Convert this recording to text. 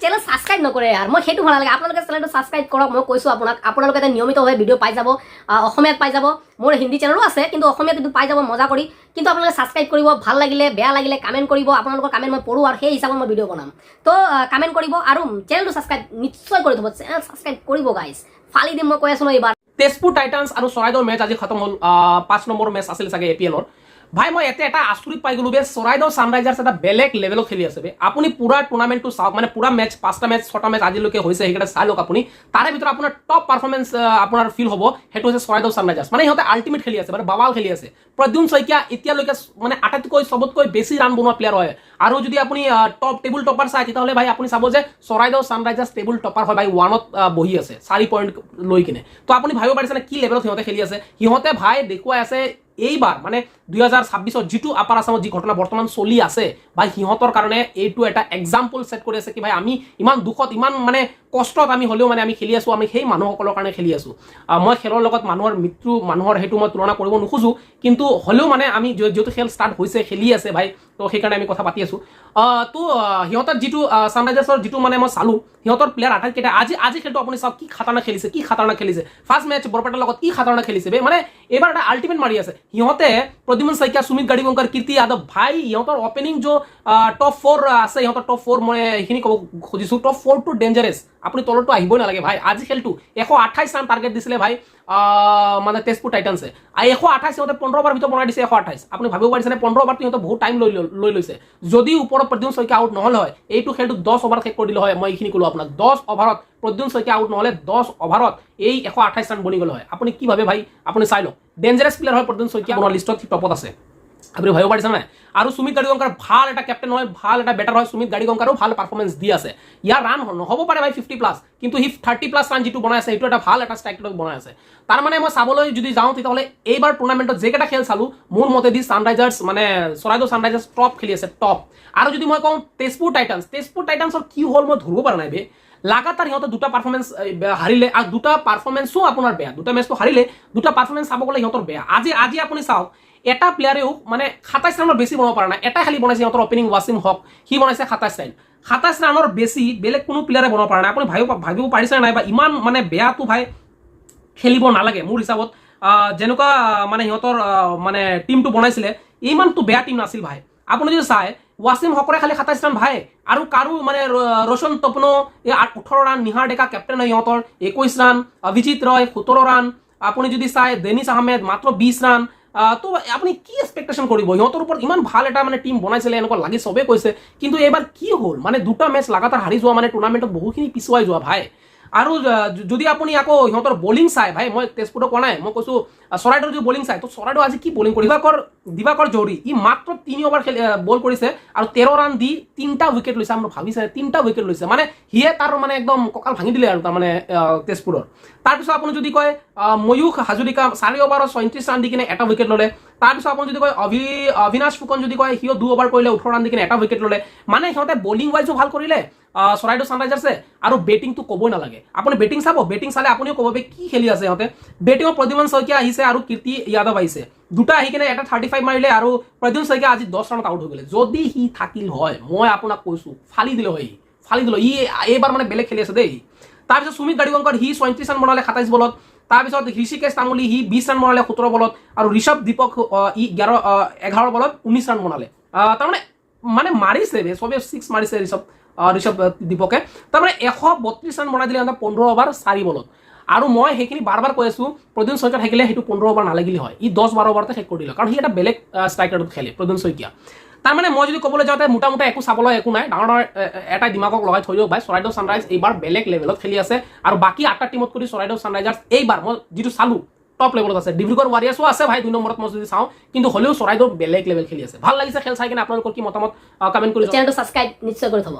channel subscribe নকৰে আৰু মই সেইটো ভাল লাগে আপোনালোকে চেনেলটো সাবস্ক্ৰাইব কৰক মই কৈছো আপোনালোকে নিয়মিতভাৱে ভিডিঅ' পাই যাব অসমীয়াত পাই যাব মোৰ হিন্দী চেনেলো আছে কিন্তু অসমীয়াত কিন্তু পাই যাব মজা কৰি কিন্তু আপোনালোকে সাবস্ক্ৰাইব কৰিব ভাল লাগিলে বেয়া লাগিলে কমেণ্ট কৰিব আপোনালোকৰ কমেণ্ট মই পঢ়ো আৰু সেই হিচাপত মই ভিডিঅ' বনাম তো কমেণ্ট কৰিব আৰু চেনেলটো সাবস্ক্ৰাইব নিশ্চয় কৰি থব চেনেল সাবস্ক্ৰাইব কৰিব গাইজ ফালি দিম মই কৈ আছো ন এইবাৰ তেজপুৰ টাইটান্স আৰু চৰাইদেউৰ মেচ আজি খতম হ'ল 5 নম্বৰ মেচ আছিল চাগে এপিএলৰ ভাই মই এটা আচৰিত পাই গলো বে চৰাইদেউ সানৰাইজাৰ্ছ এটা বেলেগ লেভেলত খেলি আছে বে আপুনি পুৰা টুৰ্নামেণ্টটো চাওক মানে পুৰা মেচ 5টা মেচ 6টা মেচ আজিলৈকে হৈছে সেইকেইটা চাই লওক আপুনি তাৰে ভিতৰত আপোনাৰ টপ পাৰফৰ্মেন্স আপোনাৰ ফিল হ'ব সেইটো হৈছে চৰাইদেউ সানৰাইজাৰ্ছ মানে সিহঁতে আল্টিমেট খেলি আছে মানে বাৱাল খেলি আছে প্ৰদ্যুন শইকীয়া এতিয়ালৈকে মানে আটাইতকৈ সবতকৈ বেছি ৰান বনোৱা প্লেয়াৰ হয় আৰু যদি আপুনি টপ টেবুল টপাৰ চাই তেতিয়াহ'লে ভাই আপুনি চাব যে চৰাইদেউ সানৰাইজাৰ্ছ টেবুল টপাৰ হয় ভাই 1ত বহি আছে 4 পইণ্ট লৈ কিনে তো আপুনি ভাবিব পাৰিছেনে কি লেভেলত সিহঁতে খেলি আছে সিহঁতে ভাই দেখুৱাই আছে এইবাৰ মানে 2026 যিটো আপাৰ আসামত যি ঘটনা বৰ্তমান চলি আছে ভাই সিহঁতৰ কাৰণে এইটো এটা এক্সাম্পল সেট কৰি আছে কি ভাই আমি ইমান দুখত ইমান মানে কষ্টত আমি হলেও মানে আমি খেলি আছো আমি সেই মানুহসকলৰ কাৰণে খেলি আছো মই খেলৰ লগত মানুহৰ মৃত্যু মানুহৰ হেতু মই তুলনা কৰিব নোখোজো কিন্তু হলেও মানে আমি যেহেতু খেল ষ্টাৰ্ট হৈছে খেলি আছে ভাই তো সেইকাৰণে আমি কথা পাতি আছো তো সিহঁতৰ যিটো সানৰাইজাৰ্ছৰ যিটো মানে মই চালো সিহঁতৰ প্লেয়াৰ আটাইকেইটা আজি খেলটো আপুনি চাওক কি খাতাৰনাক খেলিছে ফাৰ্ষ্ট মেচ বৰপেটাৰ লগত কি খাতাৰনাক খেলিছে বে মানে এইবাৰ এটা আল্টিমেট মাৰি আছে সিহঁতে প্ৰদ্যুমন শইকীয়া সুমিত গাড়ীবংকাৰ কীৰ্তি যাদৱ ভাই সিহঁতৰ অপেনিং जो টপ 4 আছে সিহঁতৰ টপ 4 মই এইখিনি ক'ব খুজিছো টপ 4 টু ডেঞ্জাৰাছ আপুনি তলতো আহিবই নালাগে ভাই আজি খেলটো 128 ৰান টাৰ্গেট দিছিলে ভাই মানে তেজপুৰ টাইটান্সে 128 সিহঁতে 15 অভাৰ ভিতৰত বনাই দিছে 128 আপুনি ভাবিব পাৰিছেনে 15 অভাৰটো সিহঁতে বহুত টাইম লৈ লৈছে যদি ওপৰত প্ৰদ্যুমন শইকীয়া আউট নহ'লে হয় এইটো খেলটো 10 অভাৰ শেষ কৰি দিলে হয় মই এইখিনি ক'লো আপোনাক 10 অভাৰত প্ৰদ্যুমন শইকীয়া আউট নহ'লে 10 অভাৰত এই 128 ৰান বনি গ'ল হয় আপুনি কি ভাবে ভাই আপুনি চাই লওক ডেঞ্জাৰাছ প্লেয়াৰ হয় প্ৰদ্যুমন শইকীয়া আপোনাৰ লিষ্টত টপত আছে আপুনি ভাবিব পাৰিছে নাই আৰু সুমিত গাড়ীবংকাৰ ভাল এটা কেপ্টেইন হয় ভাল এটা বেটাৰ হয় সুমিত গাড়ীবংকাৰো ভাল পাৰফৰ্মেন্স দি আছে ইয়াৰ ৰান নহ'ব পাৰে ভাই 50 প্লাছ কিন্তু হি 30 প্লাছ ৰান যিটো বনাই আছে এইটো এটা ভাল এটা ষ্ট্ৰাইক ৰেট বনাই আছে তাৰ মানে মই চাবলৈ যদি যাওঁ তেতিয়াহ'লে এইবাৰ টুৰ্নামেণ্টত যেকেইটা খেল চালো মোৰ মতেদি সানৰাইজাৰ্ছ মানে চৰাইদেউ সানৰাইজাৰ্ছ টপ খেলি আছে টপ আৰু যদি মই কওঁ তেজপুৰ টাইটান্সৰ কি হ'ল মই ধৰিব পৰা নাই বে লাগাতাৰ সিহঁতে দুটা পাৰফৰ্মেন্স হাৰিলে আৰু দুটা পাৰফৰ্মেন্সো আপোনাৰ বেয়া দুটা মেচটো হাৰিলে দুটা পাৰফৰ্মেন্স চাব গ'লে সিহঁতৰ বেয়া আজি আপুনি চাওক এটা প্লেয়াৰেও মানে 27 ৰানৰ বেছি বনাব পৰা নাই এটা খালি বনাইছে সিহঁতৰ অপেনিং ৱাছিম হক সি বনাইছে 27 ৰানৰ বেছি বেলেগ কোনো প্লেয়াৰে বনাব পৰা নাই আপুনি ভাবিব পাৰিছে নাই বা ইমান মানে বেয়াটো ভাই খেলিব নালাগে মোৰ হিচাপত যেনেকুৱা মানে সিহঁতৰ মানে টিমটো বনাইছিলে ইমানটো বেয়া টিম নাছিল ভাই আপুনি যদি চাই ৱাছিম হকৰে খালি 27 ৰান ভাই আৰু কাৰো মানে ৰোশন তপনো 18 ৰান নিহাৰ ডেকা কেপ্টেইন হয় সিহঁতৰ 21 ৰান অভিজিত ৰয় 17 ৰান আপুনি যদি চাই ডেনিছ আহমেদ মাত্ৰ 20 ৰান তো আপুনি কি এক্সপেক্টেশন কৰিব সিহঁতৰ ওপৰত ইমান ভাল এটা মানে টিম বনাইছিলে এনেকুৱা লাগি সবে কৈছে কিন্তু এবাৰ কি হ'ল মানে দুটা মেচ লাগাতাৰ হাৰি যোৱা মানে টুৰ্নামেণ্টত বহুখিনি পিছুৱাই যোৱা ভাই আৰু যদি আপুনি আকৌ সিহঁতৰ বলিং চাই ভাই মই তেজপুৰক কোৱা নাই মই কৈছো চৰাইদেউৰ যদি বলিং চাই তো চৰাইদেউ আজি কি বলিং কৰি দিবাকৰ জৌৰি ই মাত্ৰ 3 অভাৰ বল কৰিছে আৰু 13 ৰান দি 3টা উইকেট লৈছে আপুনি ভাবিছে 3টা উইকেট লৈছে মানে হিয়ে তাৰ মানে একদম কঁকাল ভাঙি দিলে আৰু তাৰ মানে তেজপুৰৰ তাৰপিছত আপুনি যদি কয় ময়ূখ হাজৰিকা 4 অভাৰত 37 ৰান দি কিনে এটা উইকেট ল'লে তাৰপিছত আপুনি যদি কয় অভিনাশ ফুকন যদি কয় সিও 2 অভাৰ কৰিলে 18 ৰান দি কিনে এটা উইকেট ল'লে মানে সিহঁতে বলিং ৱাইজো ভাল কৰিলে চৰাইদেউ সানৰাইজাৰ্ছে আৰু বেটিংটো ক'বই নালাগে আপুনি বেটিং চাব বেটিং চালে আপুনিও ক'ব কি খেলি আছে সিহঁতে বেটিঙত প্ৰদ্যুমন শইকীয়া আহিছে আৰু কীৰ্তি যাদৱ আহিছে দুটা আহি কিনে এটা 35 মাৰিলে আৰু প্ৰদ্যুমন শইকীয়া আজি 10 ৰানত আউট হৈ গ'লে যদি সি থাকিল হয় মই আপোনাক কৈছো ফালি দিলে ই এইবাৰ মানে বেলেগ খেলি আছে দেই তাৰপিছত সুমিত গাড়ীবংকাৰ সি 37 ৰান বনালে 27 বলত তাৰপিছত ঋষিকেশ তামুলী সি 20 ৰান বনালে 17 বলত আৰু ঋষভ দীপক ই 11 বলত 19 ৰান বনালে তাৰমানে মাৰিছে চবে 6 মাৰিছে ঋষভ দীপকে তাৰমানে 132 ৰান বনাই দিলে 15 অভাৰ 4 বলত আৰু মই সেইখিনি বাৰ কৈ আছো প্ৰদ্যুমন শইকীয়া থাকিলে সেইটো 15 অভাৰ নালাগিলে হয় ই 10-12 অভাৰতে শেষ কৰি দিলে কাৰণ সি এটা বেলেগ ষ্ট্ৰাইকাৰত খেলে প্ৰদ্যুমন শইকীয়া তাৰমানে মই যদি ক'বলৈ যাওঁতে মোটামুটি একো চাবলৈ একো নাই ডাঙৰ এটা দিমাগক লগাই থৈ দিয়ক ভাই চৰাইদেউ সানৰাইজ এইবাৰ বেলেগ লেভেলত খেলি আছে আৰু বাকী 8টা টিমত কৰি চৰাইদেউ সানৰাইজাৰ্ছ এইবাৰ মই যিটো চালো টপ লেভেলত আছে ডিব্ৰুগড় ৱাৰিয়াৰ্ছো আছে ভাই 2 নম্বৰত মই যদি চাওঁ কিন্তু হ'লেও চৰাইদেউ বেলেগ লেভেল খেলি আছে ভাল লাগিছে খেল চাই কিনে আপোনালোকৰ কি মতামত কমেণ্ট কৰি চেনেলটো সাবস্ক্ৰাইব নিশ্চয় কৰি থব